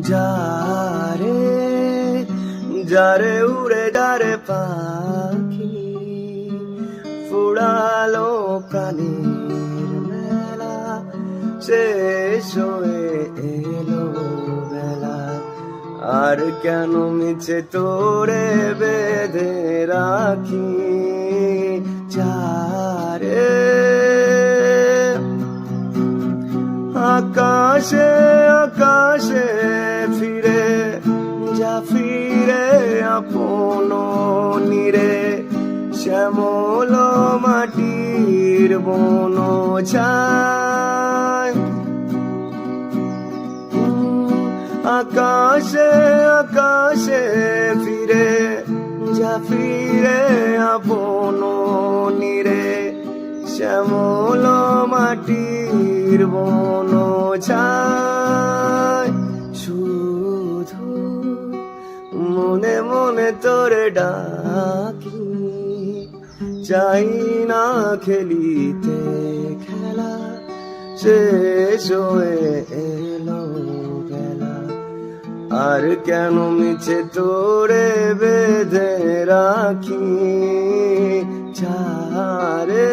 যারে যারে উড়ে যারে পাখি ফুড়ালো প্রাণীর মেলা শেষ হয়ে এলো বেলা আর কেন মিছে তোরে বেঁধে রাখি যারে আকাশে আকাশে ফিরে যা ফিরে আপন নিরে শ্যামল মাটির বন ছায় আকাশে আকাশে ফিরে যা ফিরে আপন নিরে শ্যামল মাটির বন ছায় শুধু মনে মনে তোরে ডাকি চাই না খেলিতে খেলা শেষ হয়ে এলো বেলা আর কেন মিছে তোরে বেঁধে রাখি যারে